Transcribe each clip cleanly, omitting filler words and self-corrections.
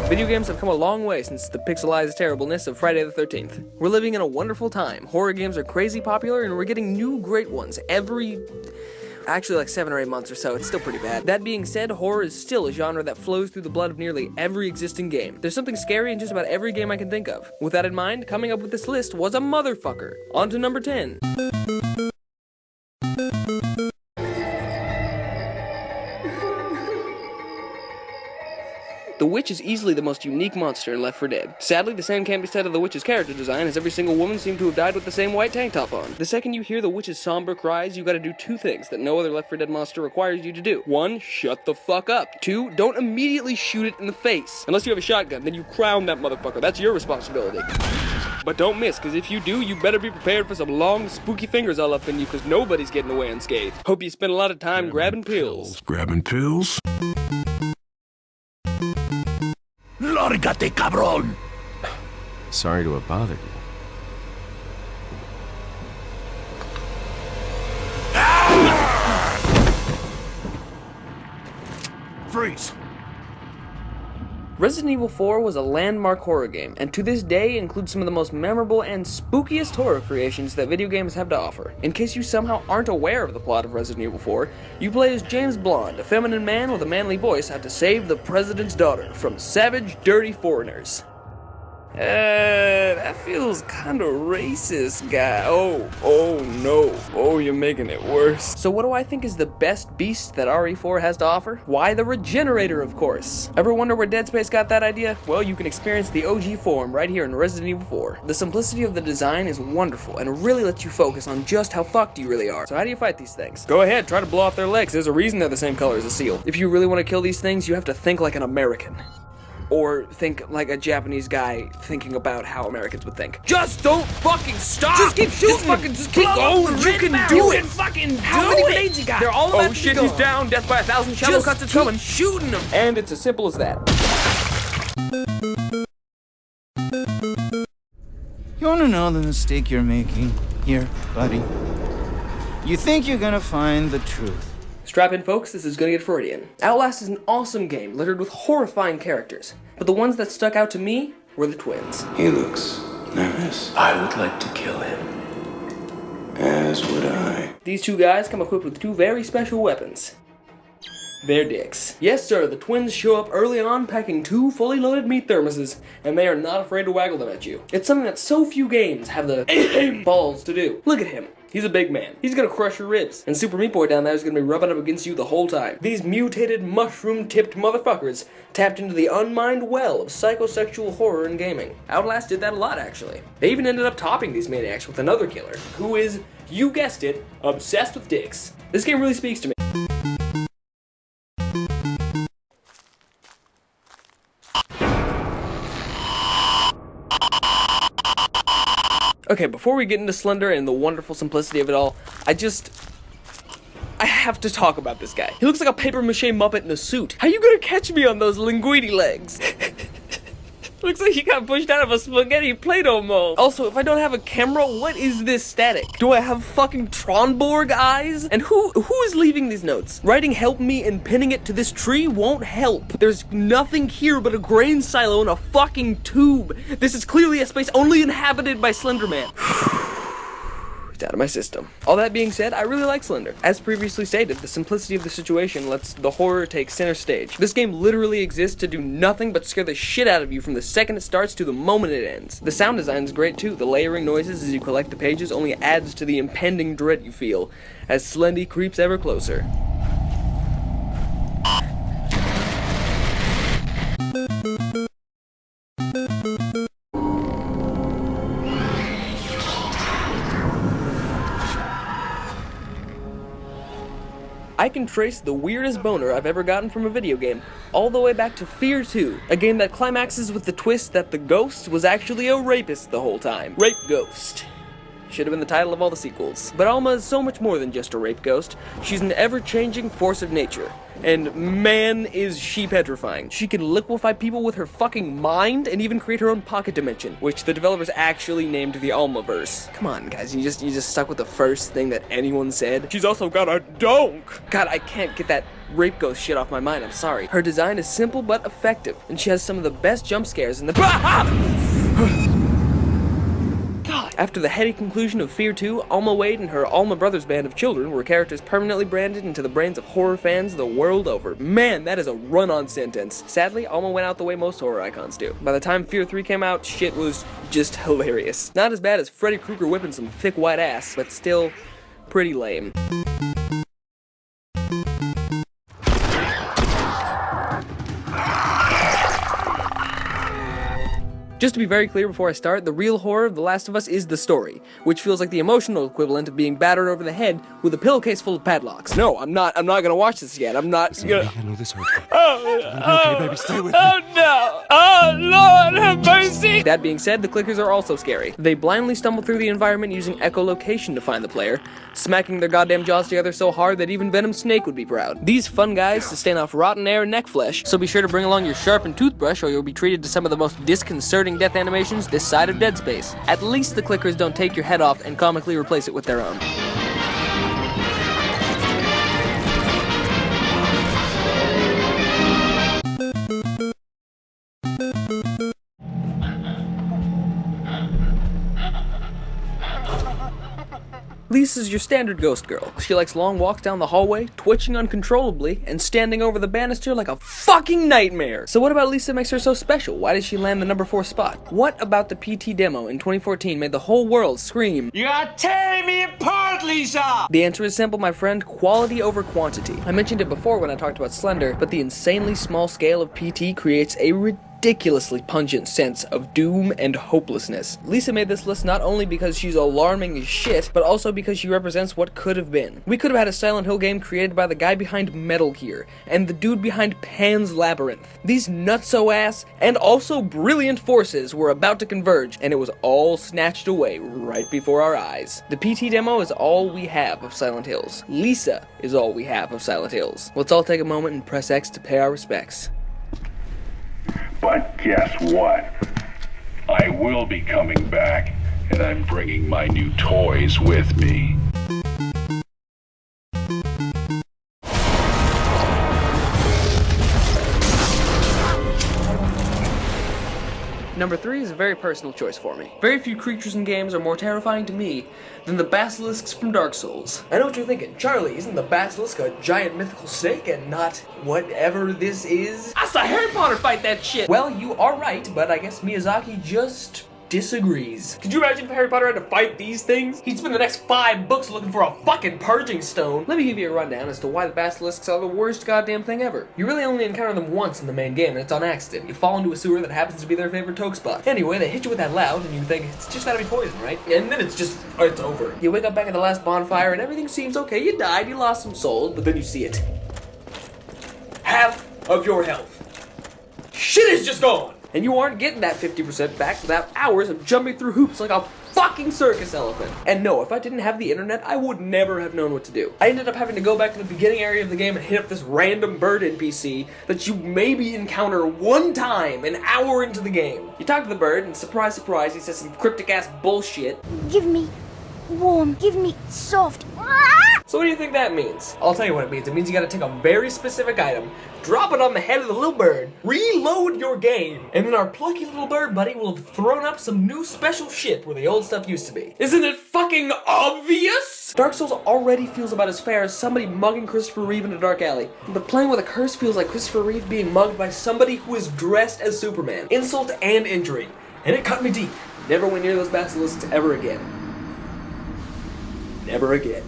Video games have come a long way since the pixelized terribleness of Friday the 13th. We're living in a wonderful time. Horror games are crazy popular, and we're getting new great ones actually like 7 or 8 months or so. It's still pretty bad. That being said, horror is still a genre that flows through the blood of nearly every existing game. There's something scary in just about every game I can think of. With that in mind, coming up with this list was a motherfucker. On to number 10. The witch is easily the most unique monster in Left 4 Dead. Sadly, the same can't be said of the witch's character design, as every single woman seemed to have died with the same white tank top on. The second you hear the witch's somber cries, you gotta do 2 things that no other Left 4 Dead monster requires you to do. 1, shut the fuck up. 2, don't immediately shoot it in the face. Unless you have a shotgun, then you crown that motherfucker. That's your responsibility. But don't miss, because if you do, you better be prepared for some long, spooky fingers all up in you, because nobody's getting away unscathed. Hope you spend a lot of time grabbing pills. Grabbing pills? Lárgate, cabrón! Sorry to have bothered you. Freeze! Resident Evil 4 was a landmark horror game, and to this day includes some of the most memorable and spookiest horror creations that video games have to offer. In case you somehow aren't aware of the plot of Resident Evil 4, you play as James Blonde, a feminine man with a manly voice out to save the president's daughter from savage, dirty foreigners. That feels kinda racist, guy. Oh no. Oh, you're making it worse. So what do I think is the best beast that RE4 has to offer? Why, the Regenerator, of course. Ever wonder where Dead Space got that idea? Well, you can experience the OG form right here in Resident Evil 4. The simplicity of the design is wonderful, and it really lets you focus on just how fucked you really are. So how do you fight these things? Go ahead, try to blow off their legs. There's a reason they're the same color as a seal. If you really want to kill these things, you have to think like an American. Or think like a Japanese guy thinking about how Americans would think. Just don't fucking stop! Just keep shooting! Just keep going! You can do it! Fucking how many grenades you got? They're all about to shit, he's down! Death by 1,000 shallow cuts is coming! Shooting them! And it's as simple as that. You wanna know the mistake you're making here, buddy? You think you're gonna find the truth. Strap in, folks, this is gonna get Freudian. Outlast is an awesome game littered with horrifying characters, but the ones that stuck out to me were the twins. He looks nervous. I would like to kill him. As would I. These 2 guys come equipped with 2 very special weapons. Their dicks. Yes, sir, the twins show up early on packing 2 fully loaded meat thermoses, and they are not afraid to waggle them at you. It's something that so few games have the balls to do. Look at him. He's a big man. He's gonna crush your ribs. And Super Meat Boy down there is gonna be rubbing up against you the whole time. These mutated, mushroom-tipped motherfuckers tapped into the unmined well of psychosexual horror in gaming. Outlast did that a lot, actually. They even ended up topping these maniacs with another killer, who is, you guessed it, obsessed with dicks. This game really speaks to me. Okay, before we get into Slender and the wonderful simplicity of it all, I have to talk about this guy. He looks like a papier-mâché Muppet in a suit. How you gonna catch me on those linguini legs? Looks like he got pushed out of a spaghetti Play-Doh mold. Also, if I don't have a camera, what is this static? Do I have fucking Tronborg eyes? And who is leaving these notes? Writing "help me" and pinning it to this tree won't help. There's nothing here but a grain silo and a fucking tube. This is clearly a space only inhabited by Slender Man. It's out of my system. All that being said, I really like Slender. As previously stated, the simplicity of the situation lets the horror take center stage. This game literally exists to do nothing but scare the shit out of you from the second it starts to the moment it ends. The sound design is great too. The layering noises as you collect the pages only adds to the impending dread you feel as Slendy creeps ever closer. I can trace the weirdest boner I've ever gotten from a video game all the way back to Fear 2, a game that climaxes with the twist that the ghost was actually a rapist the whole time. Rape Ghost. Should have been the title of all the sequels. But Alma is so much more than just a rape ghost. She's an ever-changing force of nature. And man, is she petrifying. She can liquefy people with her fucking mind and even create her own pocket dimension, which the developers actually named the Almaverse. Come on, guys, you just stuck with the first thing that anyone said. She's also got a donk! God, I can't get that rape ghost shit off my mind, I'm sorry. Her design is simple but effective, and she has some of the best jump scares in the— God. After the heady conclusion of Fear 2, Alma Wade and her Alma Brothers band of children were characters permanently branded into the brains of horror fans the world over. Man, that is a run-on sentence. Sadly, Alma went out the way most horror icons do. By the time Fear 3 came out, shit was just hilarious. Not as bad as Freddy Krueger whipping some thick white ass, but still pretty lame. Just to be very clear before I start, the real horror of The Last of Us is the story, which feels like the emotional equivalent of being battered over the head with a pillowcase full of padlocks. No, I'm not gonna watch this yet. I'm not gonna— I know this hurts. Oh, Okay, baby, stay with me. oh no! Oh Lord, have mercy! That being said, the clickers are also scary. They blindly stumble through the environment using echolocation to find the player, smacking their goddamn jaws together so hard that even Venom Snake would be proud. These fun guys sustain off rotten air and neck flesh, so be sure to bring along your sharpened toothbrush or you'll be treated to some of the most disconcerting death animations this side of Dead Space. At least the clickers don't take your head off and comically replace it with their own. Lisa's your standard ghost girl. She likes long walks down the hallway, twitching uncontrollably, and standing over the banister like a fucking nightmare. So what about Lisa makes her so special? Why did she land the number 4 spot? What about the PT demo in 2014 made the whole world scream, "You are tearing me apart, Lisa!" The answer is simple, my friend: quality over quantity. I mentioned it before when I talked about Slender, but the insanely small scale of PT creates a ridiculously pungent sense of doom and hopelessness. Lisa made this list not only because she's alarming as shit, but also because she represents what could have been. We could have had a Silent Hill game created by the guy behind Metal Gear, and the dude behind Pan's Labyrinth. These nutso-ass, and also brilliant forces were about to converge, and it was all snatched away right before our eyes. The PT demo is all we have of Silent Hills. Lisa is all we have of Silent Hills. Let's all take a moment and press X to pay our respects. But guess what? I will be coming back, and I'm bringing my new toys with me. Number 3 is a very personal choice for me. Very few creatures in games are more terrifying to me than the basilisks from Dark Souls. I know what you're thinking. Charlie, isn't the basilisk a giant mythical snake and not whatever this is? I saw Harry Potter fight that shit! Well, you are right, but I guess Miyazaki just disagrees. Could you imagine if Harry Potter had to fight these things? He'd spend the next 5 books looking for a fucking purging stone. Let me give you a rundown as to why the basilisks are the worst goddamn thing ever. You really only encounter them once in the main game, and it's on accident. You fall into a sewer that happens to be their favorite toke spot. Anyway, they hit you with that loud, and you think, it's just gotta be poison, right? And then it's over. You wake up back at the last bonfire, and everything seems okay. You died, you lost some souls, but then you see it. Half of your health. Shit is just gone! And you aren't getting that 50% back without hours of jumping through hoops like a fucking circus elephant. And no, if I didn't have the internet, I would never have known what to do. I ended up having to go back to the beginning area of the game and hit up this random bird NPC that you maybe encounter one time an hour into the game. You talk to the bird, and surprise, surprise, he says some cryptic-ass bullshit. Give me warm, give me soft. So what do you think that means? I'll tell you what it means. It means you gotta take a very specific item, drop it on the head of the little bird, reload your game, and then our plucky little bird buddy will have thrown up some new special shit where the old stuff used to be. Isn't it fucking obvious? Dark Souls already feels about as fair as somebody mugging Christopher Reeve in a dark alley, but playing with a curse feels like Christopher Reeve being mugged by somebody who is dressed as Superman. Insult and injury. And it cut me deep. Never went near those basilisks ever again. Never again.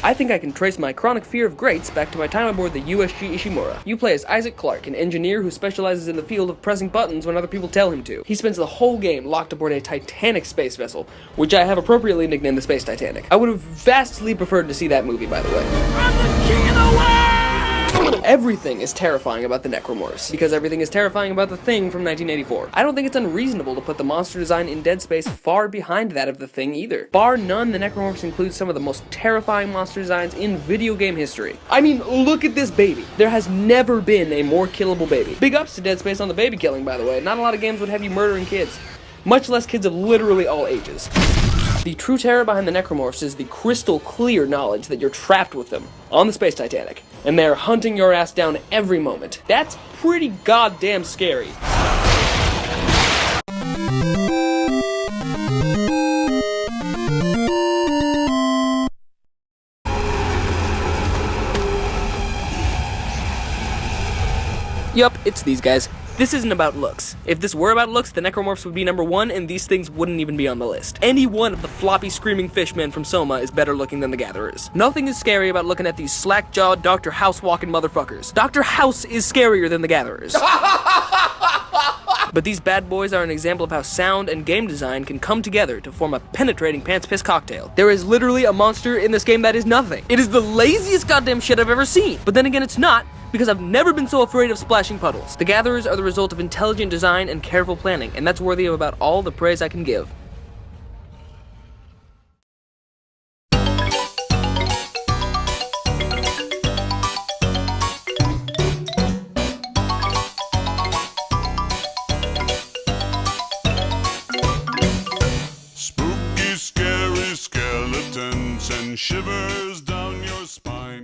I think I can trace my chronic fear of grates back to my time aboard the USG Ishimura. You play as Isaac Clarke, an engineer who specializes in the field of pressing buttons when other people tell him to. He spends the whole game locked aboard a Titanic space vessel, which I have appropriately nicknamed the Space Titanic. I would have vastly preferred to see that movie, by the way. I'm the king of the world! Everything is terrifying about the Necromorphs, because everything is terrifying about the Thing from 1984. I don't think it's unreasonable to put the monster design in Dead Space far behind that of the Thing either. Bar none, the Necromorphs include some of the most terrifying monster designs in video game history. I mean, look at this baby. There has never been a more killable baby. Big ups to Dead Space on the baby killing, by the way. Not a lot of games would have you murdering kids. Much less kids of literally all ages. The true terror behind the Necromorphs is the crystal clear knowledge that you're trapped with them on the Space Titanic, and they're hunting your ass down every moment. That's pretty goddamn scary. Yup, it's these guys. This isn't about looks. If this were about looks, the Necromorphs would be number 1, and these things wouldn't even be on the list. Any one of the floppy screaming fishmen from Soma is better looking than the Gatherers. Nothing is scary about looking at these slack-jawed Dr. House-walking motherfuckers. Dr. House is scarier than the Gatherers. But these bad boys are an example of how sound and game design can come together to form a penetrating pants-piss cocktail. There is literally a monster in this game that is nothing. It is the laziest goddamn shit I've ever seen. But then again, it's not, because I've never been so afraid of splashing puddles. The Gatherers are the result of intelligent design and careful planning, and that's worthy of about all the praise I can give. Spooky, scary skeletons and shivers down your spine.